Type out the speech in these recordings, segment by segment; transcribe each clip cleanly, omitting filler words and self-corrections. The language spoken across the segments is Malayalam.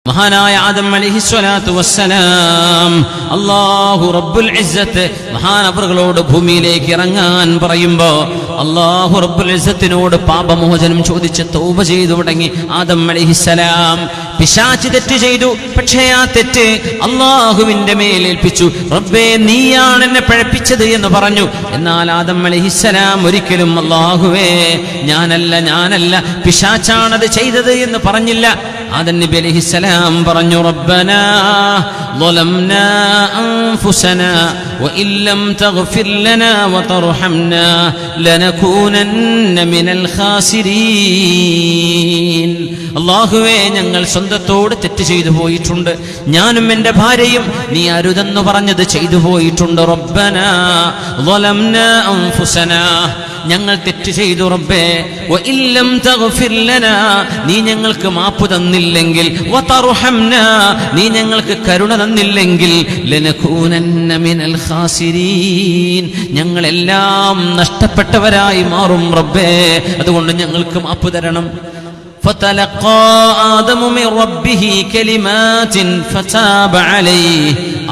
മഹാനായ ആദം അലൈഹിസ്സലാത്തു വസ്സലാം അല്ലാഹു റബ്ബുൽ ഇസ്സത്ത് മഹാനവറുകളോട് ഭൂമിയിലേക്ക് ഇറങ്ങാൻ പറയുമ്പോ അല്ലാഹു റബ്ബുൽ ഇസ്സത്തിനോട് പാപമോചനം ചോദിച്ച് തൗബ ചെയ്തു തുടങ്ങി ആദം അലൈഹിസ്സലാം. പിശാച് തെറ്റ് ചെയ്തു, പക്ഷേ ആ തെറ്റ് അല്ലാഹുവിന്റെ മേലേൽപ്പിച്ചു. റബ്ബേ, നീയാണ് എന്നെ പഴപ്പിച്ചത് എന്ന് പറഞ്ഞു. എന്നാൽ ആദം അലൈഹിസ്സലാം ഒരിക്കലും അല്ലാഹുവേ ഞാനല്ല പിശാചാണത് ചെയ്തത് എന്ന് പറഞ്ഞില്ല. ആദം നബി അലൈഹിസ്സലാം പറഞ്ഞു, റബ്ബനാ ളലംനാ അൻഫുസനാ വഇല്ലം തഗ്ഫിർ ലനാ വതർഹംനാ ലനകൂനന്ന മിനൽ ഖാസിരീൻ. അല്ലാഹുവേ, ഞങ്ങൾ സ്വന്തത്തോട് തെറ്റ് ചെയ്തു പോയിട്ടുണ്ട്. ഞാനും എൻ്റെ ഭാര്യയും നീ അരുതെന്ന് പറഞ്ഞത് ചെയ്തു പോയിട്ടുണ്ട്. റബ്ബനാ ളലംനാ അൻഫുസനാ, ഞങ്ങൾ തെറ്റ് ചെയ്തു റബ്ബേ. വഇല്ലം തഗ്ഫിർ ലനാ, നീ ഞങ്ങൾക്ക് മാപ്പ് തന്നില്ലെങ്കിൽ, വതർഹംനാ, നീ ഞങ്ങൾക്ക് കരുണ തന്നില്ലെങ്കിൽ, ലനകൂനന്ന മിനൽ ഖാസിരീൻ, ഞങ്ങളെല്ലാം നഷ്ടപ്പെട്ടവരായി മാറും റബ്ബേ. അതുകൊണ്ട് ഞങ്ങൾക്ക് മാപ്പ് തരണം. فتلقى آدم من ربه كلمات فتاب عليه.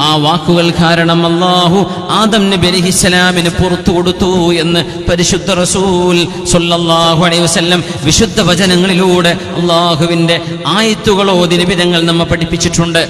ആ വാക്കുകൾ കാരണം അല്ലാഹു ആദം നബി അലൈഹിസ്സലാമിന് പുറത്തു കൊടുത്തു എന്ന് പരിശുദ്ധ റസൂൽ സ്വല്ലല്ലാഹു അലൈഹി വസല്ലം വിശുദ്ധ വചനങ്ങളിലൂടെ അല്ലാഹുവിന്റെ ആയത്തുകൾ ഓതി നബി തങ്ങൾ നമ്മെ പഠിപ്പിച്ചിട്ടുണ്ട്.